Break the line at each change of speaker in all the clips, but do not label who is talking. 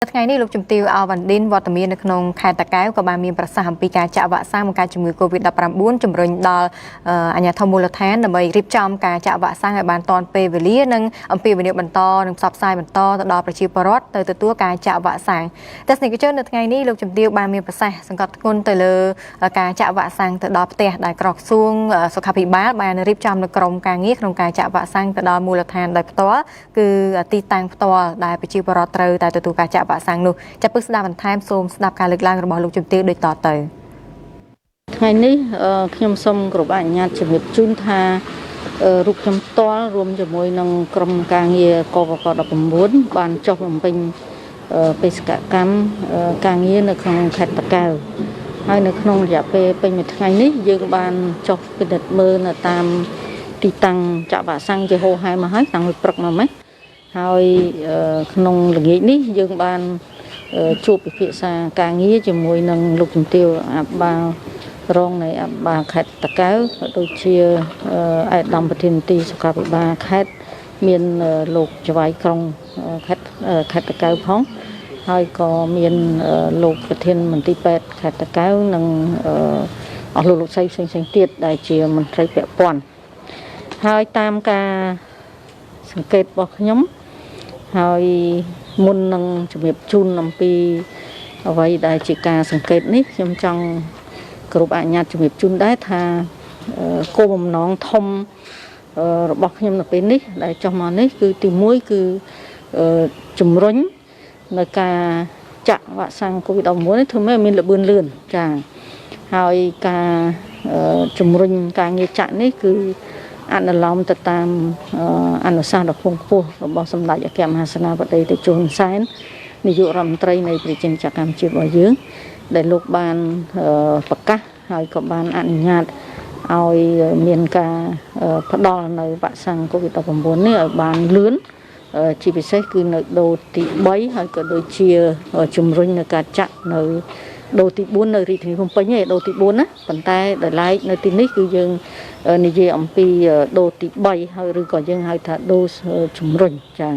ថ្ងៃនេះលោកជំទាវ អវ៉ាន់ឌិន វត្តមាននៅក្នុងខេត្តតាកែវក៏បានមានប្រសាសន៍អំពីការចាក់វ៉ាក់សាំងបង្ការជំងឺ COVID-19 ជំរុញដល់អាជ្ញាធរមូលដ្ឋានដើម្បីរៀបចំការចាក់វ៉ាក់សាំងឲ្យបានទាន់ពេលវេលានិងអំពីវិនិយោគបន្តនិងផ្សព្វផ្សាយបន្តទៅដល់ប្រជាពលរដ្ឋទៅទទួលការចាក់វ៉ាក់សាំងទស្សនិកជននៅថ្ងៃនេះលោកជំទាវបានមានប្រសាសន៍សង្កត់ធ្ងន់ទៅលើការចាក់វ៉ាក់សាំងទៅដល់ផ្ទះដែលក្រសួងសុខាភិបាលបានរៀបចំនៅក្រុមការងារក្នុងការចាក់វ៉ាក់សាំងទៅដល់មូលដ្ឋានដោយផ្ទាល់គឺទីតាំងផ្ទាល់ដែលប្រជាពលរដ្ឋត្រូវតែទទួលការចាក់វ៉ាក់សាំងនោះចាប់ពីស្ដាប់បន្ថែមសូមស្ដាប់ការលើកឡើងរបស់លោកជំទាវដូចតទៅ
ថ្ងៃនេះខ្ញុំសូមគោរពអនុញ្ញាតជំរាបជូនថារូបខ្ញុំផ្ទាល់រួមជាមួយនឹងក្រុមការងារកកក19បានចុះបំពេញបេសកកម្មការងារនៅក្នុងខេត្តតាកែវហើយនៅក្នុងរយៈពេលពេញមួយថ្ងៃនេះយើងបានចុះពិនិត្យមើលនៅតាមទីតាំងចាក់វ៉ាក់សាំងជាហូរហែមកហើយតាំងពីព្រឹកមកម៉េចហើយក្នុងល្ងាចនេះយើងបានជួបពិភាក្សាការងារជាមួយនឹងលោកជំទាវអភិបាលរងនៃអភិបាលខេត្តតាកែវក៏ដូចជាឯកឧត្តមប្រធានទីសុខាភិបាលខេត្តមានលោកចវាយក្រុងខេត្តតាកែវផងហើយក៏មានលោកប្រធានមន្ត្រីពេទ្យខេត្តតាកែវនិងអស់លោកស្រីផ្សេងៗទៀតដែលជាមន្ត្រីពាក់ព័ន្ធហើយតាមការសង្កេតរបស់ខ្ញុំហើយមុននឹងជំរាបជូនអំពីអ្វីដែលជាការសង្កេតនេះខ្ញុំចង់គ្រប់អនុញ្ញាតជំរាបជូនដែរថាគោលបំណងធំរបស់ខ្ញុំនៅពេលនេះដែលចុះមកនេះគឺទី1គឺជំរុញនៅការចាក់វ៉ាក់សាំង COVID-19 នេះធ្វើឲ្យមានល្បឿនលឿនចា៎ហើយការជំរុញការងារចាក់នេះគឺអនុលោមទៅតាមអនុសាសន៍ដ៏ខ្ពង់ខ្ពស់របស់សម្ដេចអគ្គមហាសេនាបតីតេជោ ហ៊ុនសែននាយករដ្ឋមន្ត្រីនៃប្រជាជាតិកម្ពុជារបស់យើងដែលលោកបានប្រកាសហើយក៏បានអនុញ្ញាតឲ្យមានការផ្ដល់នៅវ៉ាក់សាំង COVID-19 នេះឲ្យបានលឿនជាពិសេសគឺនៅដូសទី3ហើយក៏ដូចជាជំរុញនៅការចាក់នៅដូសទី4នៅរាជធានីភ្នំពេញឯដូសទី4ណាប៉ុន្តែដោយឡែកនៅទីនេះគឺយើងនិយាយអំពីដូសទី3ហើយឬក៏យើងហៅថាដូសជំរុញចា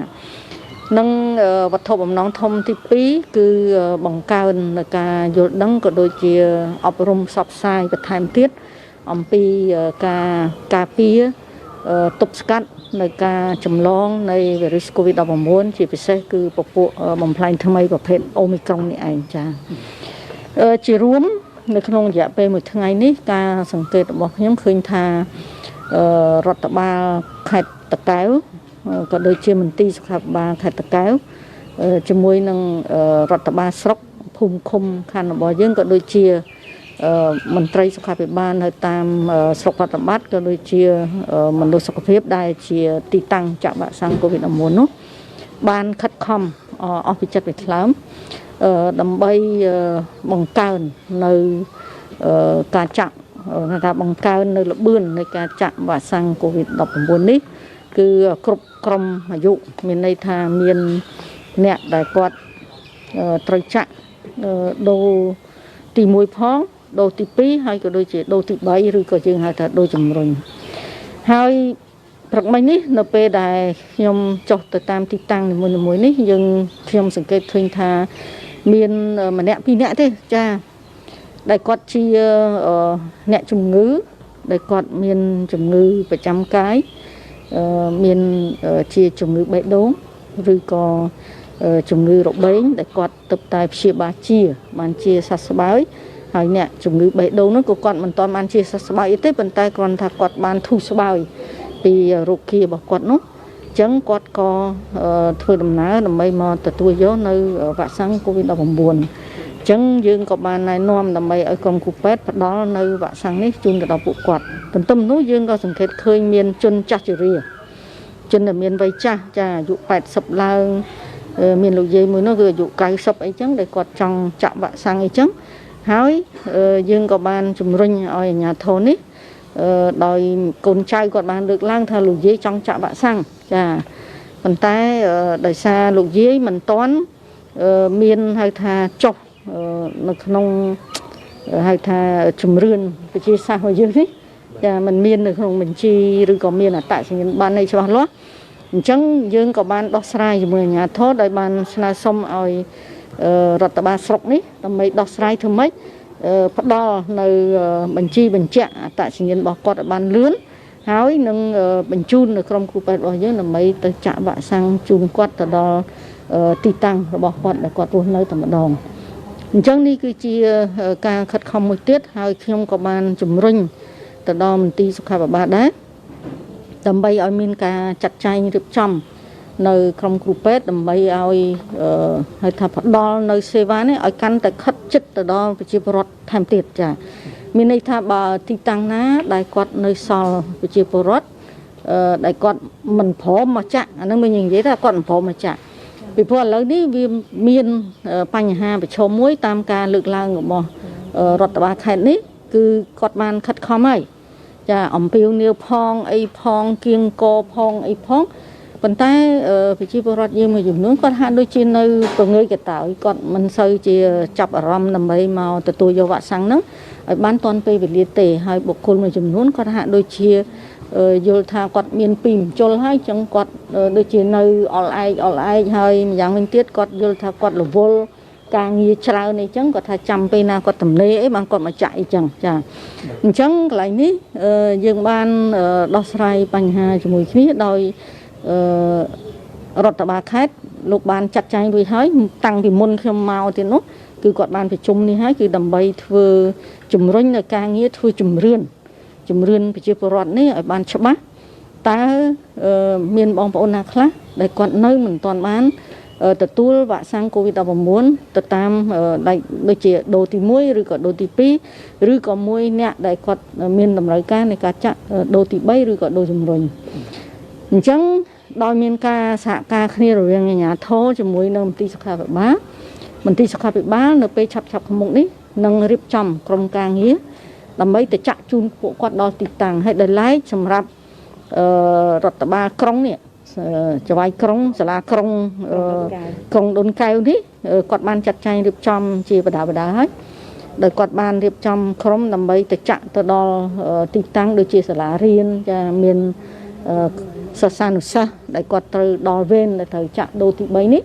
និងវត្ថុបំណងធំទី2គឺបង្កើននៅការយល់ដឹងក៏ដូចជាអប់រំផ្សព្វផ្សាយបន្ថែមទៀតអំពីការការពារទប់ស្កាត់នៅការចម្លងនៃវីរុស COVID-19 ជាពិសេសគឺពពួកបំផ្លែងថ្មីប្រភេទ Omicron នេះឯងចាជារួមនៅក្នុងរយៈពេលមួយថ្ងៃនេះការសង្កេតរបស់ខ្ញុំឃើញថារដ្ឋបាលខេត្តតាកែវក៏ដូចជាមន្ទីរសុខាភិបាលខេត្តតាកែវជាមួយនឹងរដ្ឋបាលស្រុកភូមិឃុំខណ្ឌរបស់យើងក៏ដូចជាមន្ត្រីសុខាភិបាលនៅតាមស្រុករដ្ឋបាលក៏ដូចជាមណ្ឌលសុខភាពដែលជាទីតាំងចាក់វ៉ាក់សាំង COVID-19 នោះបានខិតខំអស់ពីចិត្តវិថ្លើមដើម្បីបង្កើននៅការចាក់ថាបង្កើននៅល្បឿននៃការចាក់វ៉ាក់សាំង COVID-19 នេះគឺគ្រប់ក្រុមអាយុមានន័យថាមានអ្នកដែលគាត់ត្រូវចាក់ដូសទី1ផងដូសទី2ហើយក៏ដូចជាដូសទី3ឬក៏យើងហៅថាដូសជំរុញហើយព្រឹកមិញនេះនៅពេលដែលខ្ញុំចុះទៅតាមទីតាំងនីមួយៗនេះខ្ញុំសង្កេតឃើញថាមានម្នាក់ពីរនាក់ទេចាដែលគាត់ជាអ្នកជំងឺដែលគាត់មានជំងឺប្រចាំកាយមានជាជំងឺបេះដូងឬក៏ជំងឺរបេងដែលគាត់ទើបតែព្យាបាលបានជាសះស្បើយហើយអ្នកជំងឺបេះដូងនោះក៏គាត់មិនទាន់បានជាសះស្បើយទេប៉ុន្តែគ្រាន់ថាគាត់បានធូរស្បើយពីរោគារបស់គាត់នោះអញ្ចឹងគាត់ក៏ធ្វើដំណើរដើម្បីមកទទួលយកនៅវ៉ាក់សាំង COVID-19 អញ្ចឹងយើងក៏បានណែនាំដើម្បីឲ្យក្រុមគ្រូពេទ្យផ្ដល់នៅវ៉ាក់សាំងនេះជូនទៅដល់ពួកគាត់ទន្ទឹមនោះយើងក៏សង្កេតឃើញមានជនចាស់ជរាជនដែលមានវ័យចាស់ចាអាយុ80ឡើងមានលោកយាយមួយនោះគឺអាយុ90អីចឹងដែលគាត់ចង់ចាក់វ៉ាក់សាំងអីចឹងហើយយើងក៏បានជំរុញឲ្យអាជ្ញាធរនេះដោយកូនចៅគាត់បានលើកឡើងថាលោកយាយចង់ចាក់វ៉ាក់សាំងចាប៉ុន្តែដោយសារលោកយាយមិនទាន់មានហៅថាចុះនៅក្នុងហៅថាជំរឿនប្រជាសាស្ត្ររបស់យើងនេះចាมันមាននៅក្នុងបញ្ជីឬក៏មានអត្តសញ្ញាណប័ណ្ណអីច្បាស់លាស់អញ្ចឹងយើងក៏បានដោះស្រាយជាមួយអាជ្ញាធរដោយបានស្នើសុំឲ្យ រដ្ឋបាលស្រុកនេះដើម្បីដោះស្រាយធ្វើម៉េចផ្ដល់នៅបញ្ជីបញ្ជាក់អត្តសញ្ញាណរបស់គាត់ឲ្យបានលឿនហើយនឹងបញ្ជូននៅក្រុមគ្រូពេទ្យរបស់យើងដើម្បីទៅចាក់វ៉ាក់សាំងជូនគាត់ទៅដល់ទីតាំងរបស់គាត់ដែលគាត់រស់នៅតែម្ដងអញ្ចឹងនេះគឺជាការខិតខំមួយទៀតហើយខ្ញុំក៏បានជំរុញទៅដល់មន្ទីរសុខាភិបាលដែរដើម្បីឲ្យមានការចាត់ចែងរៀបចំនៅក្រុមគ្រូពេទ្យដើម្បីឲ្យហៅថាផ្ដល់នៅសេវានេះឲ្យកាន់តែខិតជិតទៅដល់ប្រជាពលរដ្ឋថែមទៀតចាមានន័យថាបើទីតាំងណាដែលគាត់នៅសល់ប្រជាពលរដ្ឋដែលគាត់មិនព្រមមកចាក់អានឹងmìnhនិយាយថាគាត់មិនព្រមមកចាក់ពីព្រោះឥឡូវនេះវាមានបញ្ហាប្រឈមមួយតាមការលើកឡើងរបស់រដ្ឋបាលខេត្តនេះគឺគាត់បានខិតខំហើយចាអំពាវនាវផងអីផងគៀងកផងអីផងប៉ុន្តែប្រជាពលរដ្ឋយើងមួយចំនួនគាត់ហាក់ដូចជានៅប្រងើយកតើគាត់មិនសូវជាចាប់អារម្មណ៍ដើម្បីមកទទួលយកវ៉ាក់សាំងហ្នឹងឲ្យបានទាន់ពេលវេលាទេហើយបុគ្គលមួយចំនួនគាត់ហាក់ដូចជាយល់ថាគាត់មានពីមជុលហើយចឹងគាត់ដូចជានៅអល់ឯកហើយម្យ៉ាងវិញទៀតគាត់យល់ថាគាត់រវល់ការងារច្រើនអីចឹងគាត់ថាចាំពេលណាគាត់ទំនេរអីបានគាត់មកចាក់អីចឹងចាអញ្ចឹងកន្លែងនេះយើងបានដោះស្រាយបញ្ហាជាមួយគ្នាដោយរដ្ឋបាលខេត្តលោកបានចាត់ចែងរួចហើយតាំងពីមុនខ្ញុំមកទៀតនោះគឺគាត់បានប្រជុំនេះហើយគឺដើម្បីធ្វើជំរុញនៅការងារធ្វើជំរឿនប្រជាពលរដ្ឋនេះឲ្យបានច្បាស់តើមានបងប្អូនណាខ្លះដែលគាត់នៅមិនទាន់បានទទួលវ៉ាក់សាំង COVID-19 ទៅតាមដូចជាដូសទី1ឬក៏ដូសទី2ឬក៏មួយអ្នកដែលគាត់មានតម្រូវការនៃការចាក់ដូសទី3ឬក៏ដូសជំរុញអញ្ចឹងដោយមានការសហការគ្នារវាងអាជ្ញាធរជាមួយនឹងមន្ទីរសុខាភិបាលនៅពេលឆាប់ខាងមុខនេះនឹងរៀបចំក្រុមការងារដើម្បីទៅចាក់ជូនពួកគាត់ដល់ទីតាំងហើយដោយឡែកសម្រាប់រដ្ឋបាលក្រុងនេះចៅហ្វាយក្រុងសាលាក្រុងដូនកែវនេះគាត់បានចាត់ចែងរៀបចំជាបដាហើយដោយគាត់បានរៀបចំក្រុមដើម្បីទៅចាក់ទៅដល់ទីតាំងដូចជាសាលារៀនចាមានសិស្សានុសិស្សដែលគាត់ត្រូវដល់វេនដែលត្រូវចាក់ដូសទី3នេះ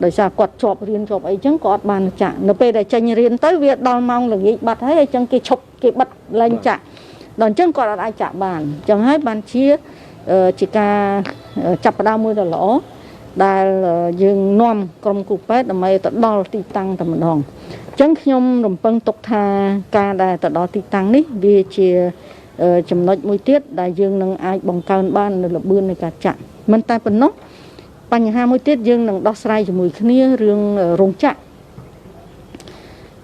ដោយសារគាត់ជាប់រៀនជាប់អីចឹងក៏អត់បានចាក់នៅពេលដែលចេញរៀនទៅវាដល់ម៉ោងល្ងាចបាត់ហើយអញ្ចឹងគេឈប់គេបិទលែងចាក់ដល់អញ្ចឹងគាត់អត់អាចចាក់បានអញ្ចឹងហើយបានជាការចាប់ផ្ដើមមួយដ៏ល្អដែលយើងនាំក្រុមគ្រូពេទ្យដើម្បីទៅដល់ទីតាំងតែម្ដងអញ្ចឹងខ្ញុំរំពឹងទុកថាការដែលទៅដល់ទីតាំងនេះវាជាចំណុចមួយទៀតដែលយើងនឹងអាចបង្កើនបាននៅល្បឿននៃការចាក់មិនតែប៉ុណ្ណោះបញ្ហាមួយទៀតយើងនឹងដោះស្រាយជាមួយគ្នារឿងរោងចក្រ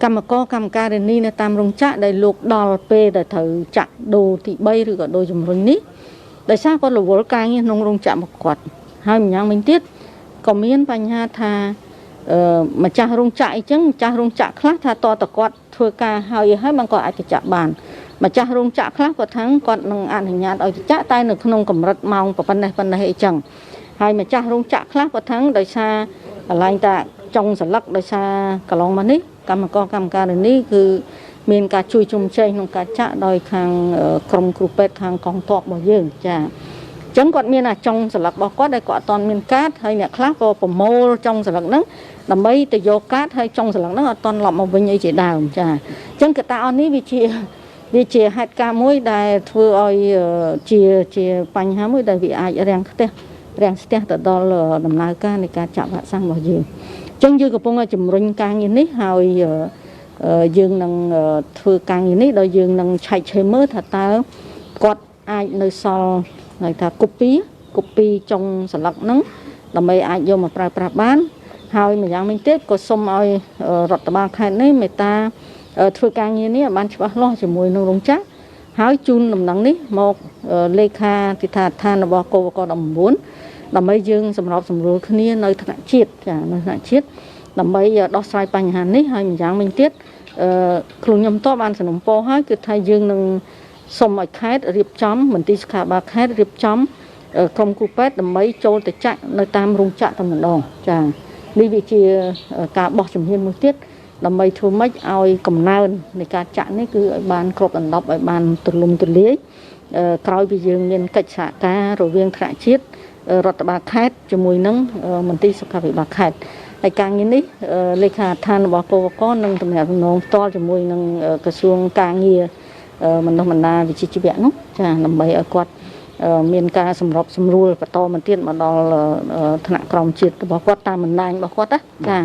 កម្មការរនីនៅតាមរោងចក្រដែលលោកដល់ពេលដែលត្រូវចាក់ដូសទី3ឬក៏ដូសជំរុញនេះដោយសារគាត់រវល់ការងារក្នុងរោងចក្ររបស់គាត់ហើយម្យ៉ាងវិញទៀតក៏មានបញ្ហាថាម្ចាស់រោងចក្រអីចឹងម្ចាស់រោងចក្រខ្លះថាតើគាត់ធ្វើការហើយมันក៏អាចទៅចាក់បានម្ចាស់រោងចក្រខ្លះគាត់ថាគាត់នឹងអនុញ្ញាតឲ្យចាក់តែនៅក្នុងកម្រិតម៉ោងប៉ុណ្ណេះអីចឹងហើយម្ចាស់រោងចក្រខ្លះគាត់ថាដោយសារកន្លែងតាចុងសន្លឹកដោយសារកន្លងមកនេះកម្មការនេះគឺមានការជួយជុំជែងក្នុងការចាក់ដោយខាងក្រុមគ្រូពេទ្យខាងកងទ័ពរបស់យើងចាអញ្ចឹងគាត់មានអាចុងសន្លឹករបស់គាត់ដែលគាត់អត់ទាន់មានកាតហើយអ្នកខ្លះក៏ប្រមូលចុងសន្លឹកហ្នឹងដើម្បីទៅយកកាតហើយចុងសន្លឹកហ្នឹងអត់ទាន់ឡប់មកវិញអីជាដើមចាអញ្ចឹងកត្តាអស់នេះវាជាហេតុការណ៍មួយដែលធ្វើឲ្យជាបញ្ហាមួយដែលវាអាចរាំងស្ទះទៅដល់ដំណើរការនៃការចាក់វ៉ាក់សាំងរបស់យើងអញ្ចឹងយើងកំពុងតែជំរុញការងារនេះហើយយើងនឹងធ្វើការងារនេះដោយយើងនឹងឆែកឆេរមើលថាតើគាត់អាចនៅសល់ហៅថាកូពីចុងសន្លឹកហ្នឹងដើម្បីអាចយកមកប្រើប្រាស់បានហើយម្យ៉ាងវិញទៀតក៏សូមឲ្យរដ្ឋបាលខេត្តនេះមេត្តាធ្វើការងារនេះឲ្យបានច្បាស់លាស់ជាមួយនឹងរោងចក្រហើយជូនដំណឹងនេះមកលេខាទិដ្ឋានដ្ឋានរបស់កវក19ដើម្បីយើងសម្របសម្រួលគ្នានៅថ្នាក់ជាតិដើម្បីដោះស្រាយបញ្ហានេះហើយម្យ៉ាងវិញទៀតខ្លួនខ្ញុំតបបានសំណូមពរហើយគឺថាយើងនឹងសូមឲ្យខេត្តរៀបចំមន្ទីរសុខាភិបាលខេត្តរៀបចំក្រុមគ្រូពេទ្យដើម្បីចូលទៅចាក់នៅតាមរោងចក្រតែម្ដងចានេះវាជាការបោះជំហានមួយទៀតដើម្បីធ្វើម៉េចឲ្យកំណើននៃការចាក់នេះគឺឲ្យបានគ្រប់ដណ្ដប់ឲ្យបានទូលំទូលាយក្រោយពីយើងមានកិច្ចសហការរវាងថ្នាក់ជាតិរដ្ឋបាលខេត្តជាមួយនឹងមន្ទីរសុខាភិបាលខេត្តអ ហើយការងារនេះលេខាឋានរបស់កវកនឹងតំណាក់តំណងផ្ទាល់ជាមួយនឹងក្រសួងការងារបណ្ដុះបណ្ដាលវិជ្ជាជីវៈនោះចាដើម្បីឲ្យគាត់មានការសម្របសម្រួលបន្តមកទៀតមកដល់ថ្នាក់ក្រមជាតិរបស់គាត់តាមបណ្ដាញរបស់គាត់ណាចា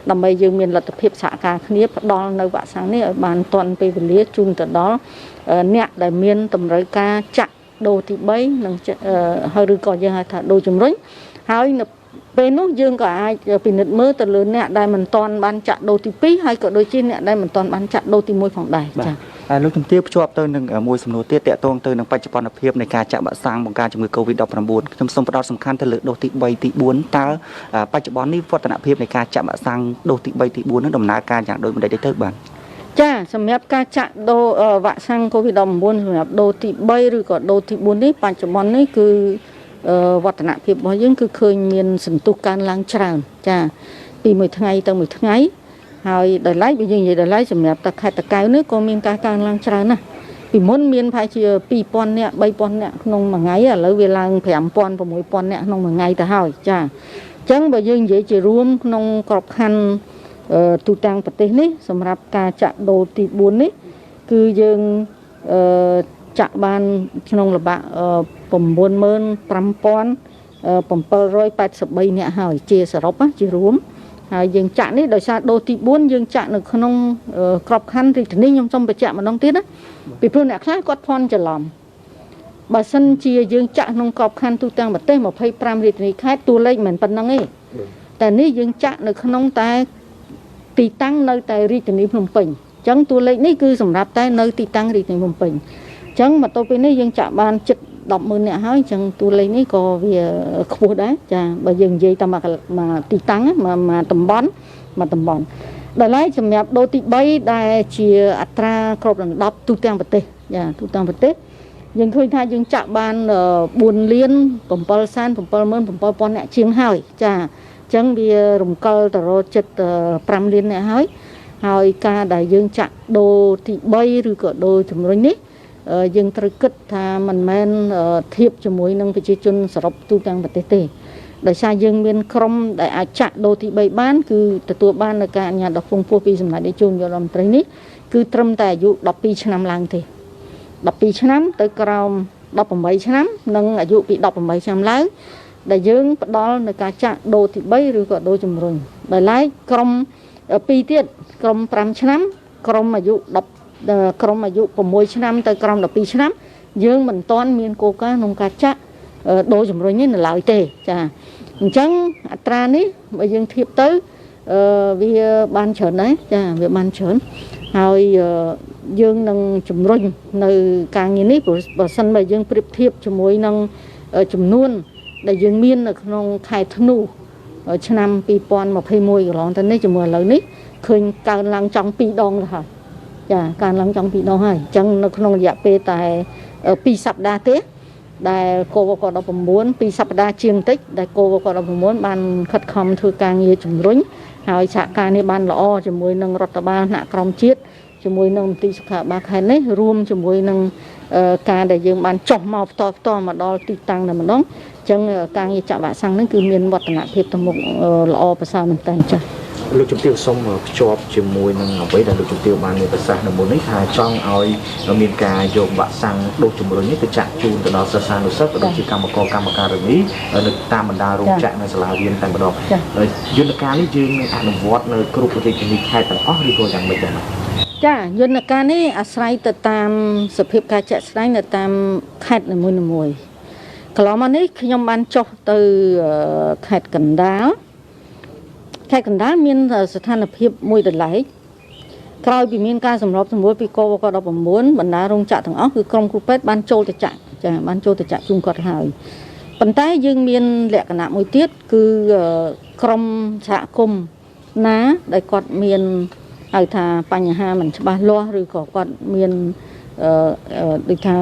ដើម្បីយើងមានលទ្ធភាពសហការគ្នាផ្ដល់នៅវ៉ាក់សាំងនេះឲ្យបានទាន់ពេលវេលាជូនទៅដល់អ្នកដែលមានតម្រូវការចាក់ដូសទី3និងហើយឬក៏យើងហៅថាដូសជំរុញហើយនៅពេលនោះយើងក៏អាចពិនិត្យមើលទៅលើអ្នកដែលមិនទាន់បានចាក់ដូសទី2ហើយក៏ដូចជាអ្នកដែលមិនទាន់បានចាក់ដូសទី1ផងដែរចា៎
ហើយលោកជំទាវភ្ជាប់ទៅនឹងមួយសំណួរទៀតតកតងទៅនឹងបច្ចុប្បន្នភាពនៃការចាក់វ៉ាក់សាំងបង្ការជំងឺ Covid-19 ខ្ញុំសូមផ្ដោតសំខាន់ទៅលើដូសទី3ទី4តើបច្ចុប្បន្ននេះវឌ្ឍនភាពនៃការចាក់វ៉ាក់សាំងដូសទី3ទី4នឹងដំណើរការយ៉ាងដូចម្តេចទៅបាទ
ចាសម្រាប់ការចាក់ដូសវ៉ាក់សាំង Covid-19 សម្រាប់ដូសទី3ឬក៏ដូសទី4នេះបច្ចុប្បន្ននេះគឺវឌ្ឍនភាពរបស់យើងគឺឃើញមានសន្ទុះកើនឡើងច្រើនចាពីមួយថ្ងៃទៅមួយថ្ងៃហើយដល់ឡែកបើយើងនិយាយដល់ឡែកសម្រាប់តែខេត្តតាកែវនេះក៏មានការកើនឡើងច្រើនណាស់ពីមុនមានប្រហែលជា 2000 នាក់ 3000 នាក់ក្នុងមួយថ្ងៃឥឡូវវាឡើង 5000 6000 នាក់ក្នុងមួយថ្ងៃទៅហើយចាអញ្ចឹងបើយើងនិយាយជារួមក្នុងក្របខ័ណ្ឌទូទាំងប្រទេសនេះសម្រាប់ការចាក់ដូសទី4នេះគឺយើងចាក់បានក្នុងល្បាក់ 95783 នាក់ហើយជាសរុបជារួមហើយយើងចាក់នេះដោយសារដូសទី4យើងចាក់នៅក្នុងក្របខ័ណ្ឌរាជធានីខ្ញុំសូមបញ្ជាក់ម្ដងទៀតណាពីព្រោះអ្នកខ្លះគាត់ភ័ន្តច្រឡំបើសិនជាយើងចាក់ក្នុងក្របខ័ណ្ឌទូទាំងប្រទេស25រាជធានីខេត្តតួលេខមិនប៉ុណ្ណឹងទេតែនេះយើងចាក់នៅក្នុងតែទីតាំងនៅតែរាជធានីភ្នំពេញអញ្ចឹងតួលេខនេះគឺសម្រាប់តែនៅទីតាំងរាជធានីភ្នំពេញអញ្ចឹងមកទៅពេលនេះយើងចាក់បានជិត100000 នាក់ហើយអញ្ចឹងតួលេខនេះក៏វាខ្ពស់ដែរចាបើយើងនិយាយតាមមកទីតាំងមកតំបន់ដល់ហើយសម្រាប់ដូសទី3ដែលជាអត្រាគ្រប់នឹង10ទូទាំងប្រទេសចាទូទាំងប្រទេសយើងឃើញថាយើងចាក់បាន4លាន777,000 នាក់ជាងហើយចាអញ្ចឹងវារំកិលទៅរកជិត5លាននាក់ហើយការដែលយើងចាក់ដូសទី3ឬក៏ដូសជំរុញនេះយើងត្រូវគិតថាមិនមែនធៀបជាមួយនឹងប្រជាជនសរុបទូទាំងប្រទេសទេដោយសារយើងមានក្រុមដែលអាចចាក់ដូសទី3បានគឺទទួលបាននៅការអនុញ្ញាតដ៏ខ្ពង់ខ្ពស់ពីសំណាក់នាយកនាយករដ្ឋមន្ត្រីនេះគឺត្រឹមតែអាយុ12ឆ្នាំឡើងទេ12ឆ្នាំទៅក្រោម18ឆ្នាំនិងអាយុពី18ឆ្នាំឡើងដែលយើងផ្ដល់នៅការចាក់ដូសទី3ឬក៏ដូសជំរុញដោយឡែកក្រុម2ទៀតក្រុម5ឆ្នាំក្រុមអាយុ6ឆ្នាំទៅក្រោម12ឆ្នាំយើងមិនទាន់មានគោលការណ៍ក្នុងការចាក់ដូសជំរុញនេះនៅឡើយទេចាអញ្ចឹងអត្រានេះបើយើងធៀបទៅវាបានច្រើនដែរចាវាបានច្រើនហើយយើងនឹងជំរុញនៅការងារនេះបើសិនបើយើងប្រៀបធៀបជាមួយនឹងចំនួនដែលយើងមាននៅក្នុងខែធ្នូឆ្នាំ2021កន្លងទៅនេះជាមួយឥឡូវនេះឃើញកើនឡើងចង់2ដងទៅហើយចាកើនឡើងចង់2ដងហើយអញ្ចឹងនៅក្នុងរយៈពេលតែ2សប្តាហ៍ទេដែលកវក19 2សប្តាហ៍ជាងតិចដែលកវក19បានខិតខំធ្វើការងារជំរុញហើយសហការនេះបានល្អជាមួយនឹងរដ្ឋបាលថ្នាក់ក្រមជាតិជាមួយនឹងមន្ត្រីសុខាភិបាលខេត្តនេះរួមជាមួយនឹងការដែលយើងបានចុះមកផ្ទាល់មកដល់ទីតាំងតែម្ដងអញ្ចឹងការងារចាក់វ៉ាក់សាំងនេះគឺមានវឌ្ឍនភាពទៅមុខល្អប្រសើរមែនតើចា៎
លោកជំទាវសូមភ្ជាប់ជាមួយនឹងអ្វីដែលលោកជំទាវបានមានប្រសាសន៍នៅមុននេះថាចង់ឲ្យមានការយកវ៉ាក់សាំងដូសជំរុញនេះទៅចាក់ជូនទៅដល់សិស្សានុសិស្សក៏ដូចជាកម្មករកម្មការិនីនៅតាមបណ្ដារោងចក្រនៅសាលារៀនតែម្ដងយន្តការនេះយើងនឹងអនុវត្តនៅគ្រប់រាជធានីខេត្តទាំងអស់ឬក៏យ៉ាងម៉េចដែរ
ចាយន្តការនេះអាស្រ័យទៅតាមសភាពការជាក់ស្ដែងនៅតាមខេត្តនីមួយៗកន្លងមកនេះខ្ញុំបានចុះទៅខេត្តកណ្ដាលមានស្ថានភាពមួយដដែលក្រោយពីមានការសម្របសម្រួលពីកវក19បណ្ដារោងចក្រទាំងអស់គឺក្រុមគ្រូពេទ្យបានចូលទៅចាក់បានចូលទៅចាក់ជូនគាត់ហើយប៉ុន្តែយើងមានលក្ខណៈមួយទៀតគឺក្រុមសហគមន៍ណាដែលគាត់មានហៅថាបញ្ហាមិនច្បាស់លាស់ឬក៏គាត់មានដូចថា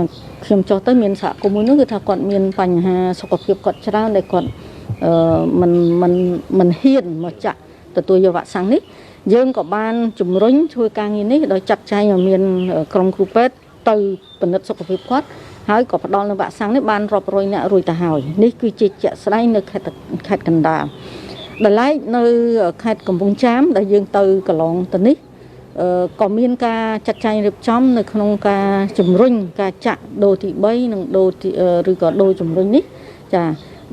ខ្ញុំចុះទៅមានសហគមន៍មួយនោះគឺថាគាត់មានបញ្ហាសុខភាពគាត់ច្រើនដែលគាត់មិនហ៊ានមកចាក់ទទួលយកវ៉ាក់សាំងនេះយើងក៏បានជំរុញធ្វើការងារនេះដោយចាត់ចែងឲ្យមានក្រុមគ្រូពេទ្យទៅពិនិត្យសុខភាពគាត់ហើយក៏ផ្ដល់នៅវ៉ាក់សាំងនេះបានរាប់រយនាក់រួចទៅហើយនេះគឺជាជាក់ស្ដែងនៅខេត្តកណ្ដាលហ ដែលឡែកនៅខេត្តកំពង់ចាមដែលយើងទៅកន្លងទៅនេះក៏មានការចាត់ចែងរៀបចំនៅក្នុងការជំរុញការចាក់ដូសទី3និងដូសឬក៏ដូសជំរុញនេះចា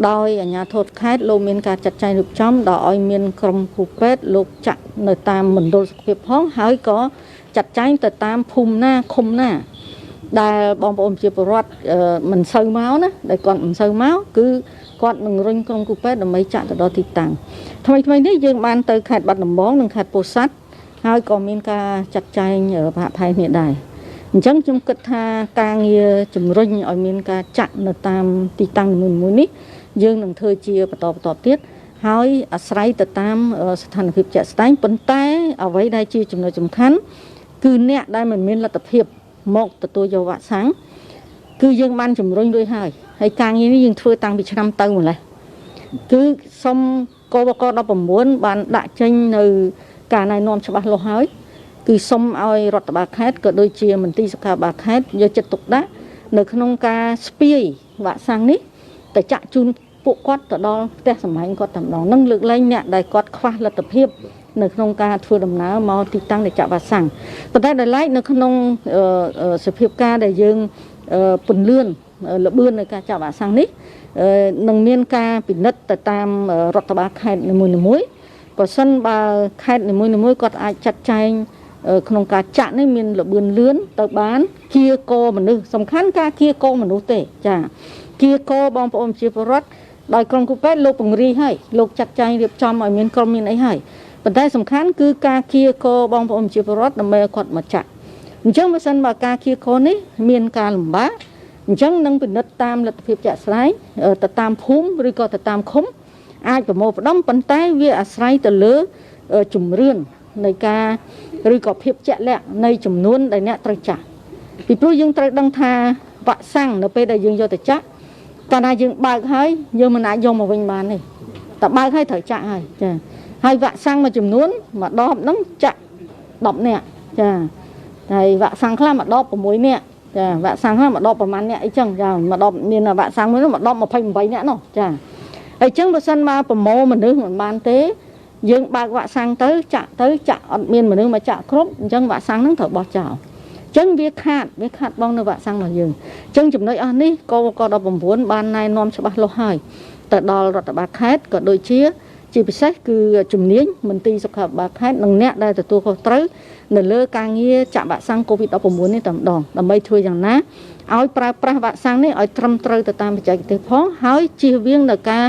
ដោយអាជ្ញាធរខេត្តលោកមានការចាត់ចែងរៀបចំដល់ឲ្យមានក្រុមគ្រូពេទ្យលោកចាក់នៅតាមមណ្ឌលសុខភាពផងហើយក៏ចាត់ចែងទៅតាមភូមិណាឃុំណាដែលបងប្អូនប្រជាពលរដ្ឋមិនសូវមកណាដែលគាត់មិនសូវមកគឺគាត់នឹងរុញក្រុមគ្រូពេទ្យដើម្បីចាក់ទៅដល់ទីតាំងថ្មីនេះយើងបានទៅខេត្តបាត់ដំបងនិងខេត្តពោធិ៍សាត់ហើយក៏មានការចាត់ចែងប្រហាក់ប្រហែលគ្នាដែរអញ្ចឹងខ្ញុំគិតថាការងារជំរុញឲ្យមានការចាក់នៅតាមទីតាំងនីមួយៗនេះយើងនឹងធ្វើជាបន្តទៀតហើយអាស្រ័យទៅតាមស្ថានភាពជាក់ស្ដែងប៉ុន្តែអ្វីដែលជាចំណុចសំខាន់គឺអ្នកដែលមិនមានលទ្ធភាពមកទទួលយកវ៉ាក់សាំងគឺយើងបានជំរុញរួចហើយការងារនេះយើងធ្វើតាំងពីឆ្នាំទៅម្លេះគឺសុំកបក19បានដាក់ចេញនៅការណែនាំច្បាស់លាស់ហើយគឺសុំឲ្យរដ្ឋបាលខេត្តក៏ដូចជាមន្ទីរសុខាភិបាលខេត្តយកចិត្តទុកដាក់នៅក្នុងការស្ពាយវ៉ាក់សាំងនេះទៅចាក់ជូនពួកគាត់ទៅដល់ផ្ទះសម្បែងគាត់តែម្ដងនឹងលើកលែងអ្នកដែលគាត់ខ្វះលទ្ធភាពនៅក្នុងការធ្វើដំណើរមកទីតាំងនៃចាក់វ៉ាក់សាំងប៉ុន្តែដោយឡែកនៅក្នុងសភាពការដែលយើងពន្លឿនលបឿននៃការចាក់វ៉ាក់សាំងនេះនឹងមានការពិនិត្យទៅតាមរដ្ឋបាលខេត្តនីមួយៗបើសិនបើខេត្តនីមួយៗគាត់អាចចាត់ចែងក្នុងការចាក់នេះមានលបឿនលឿនទៅបានគៀកមនុស្សសំខាន់ការគៀកមនុស្សទេចាគៀកបងប្អូនប្រជាពលរដ្ឋដោយក្រុមគ្រូពេទ្យលោកពង្រីហើយលោកចាត់ចែងរៀបចំឲ្យមានក្រុមមានអីហើយប៉ុន្តែសំខាន់គឺការគៀកបងប្អូនប្រជាពលរដ្ឋដើម្បីឲ្យគាត់មកចាក់អញ្ចឹងបើសិនបើការគៀកនេះមានការលំបាកអញ្ចឹងនឹងពិនិត្យតាមលទ្ធភាពជាក់ស្ដែងទៅតាមភូមិឬក៏ទៅតាមឃុំអាចប្រមូលផ្ដុំប៉ុន្តែវាអាស្រ័យទៅលើជំរឿននៃការឬក៏ភាពជាក់លាក់នៃចំនួនដែលអ្នកត្រូវចាក់ពីព្រោះយើងត្រូវដឹងថាវ៉ាក់សាំងនៅពេលដែលយើងយកទៅចាក់កាលណាយើងបើកហើយយើងមិនអាចយកមកវិញបានទេតែបើកហើយត្រូវចាក់ហើយចាហើយវ៉ាក់សាំងមួយចំនួនមួយដបហ្នឹងចាក់10នាក់ចាហើយវ៉ាក់សាំងខ្លះមួយដប6នាក់ចាវ៉ាក់សាំងខ្លះមួយដបប្រហែលនាក់អីចឹងចាមួយដបមានវ៉ាក់សាំងមួយនោះមួយដប28នាក់នោះចាហើយចឹងបើសិនមកប្រមូលមនុស្សមិនបានទេយើងបើកវ៉ាក់សាំងទៅចាក់អត់មានមនុស្សមកចាក់គ្រប់អញ្ចឹងវ៉ាក់សាំងហ្នឹងត្រូវបោះចោលអញ្ចឹងវាខាតបងនៅវ៉ាក់សាំងរបស់យើងអញ្ចឹងចំណុចអស់នេះកបក19បានណែនាំច្បាស់លាស់ហើយទៅដល់រដ្ឋបាលខេត្តក៏ដូចជាពិសេសគឺជំនាញមន្ទីរសុខាភិបាលខេត្តនិងអ្នកដែលទទួលខុសត្រូវនៅលើការងារចាក់វ៉ាក់សាំង COVID-19 នេះតែម្ដងដើម្បីធ្វើយ៉ាងណាឲ្យប្រើប្រាស់វ៉ាក់សាំងនេះឲ្យត្រឹមត្រូវទៅតាមបច្ចេកទេសផងហើយជៀសវាងនៅការ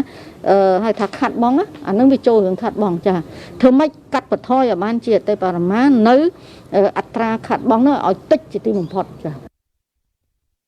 ហៅថាខាត់បងអានឹងវាចូលរឿងខាត់បងចាធ្វើម៉េចកាត់បន្ថយឲ្យបានជាអតិបរមានៅអត្រាខាត់បងនោះឲ្យតិចជាទីបំផុតចា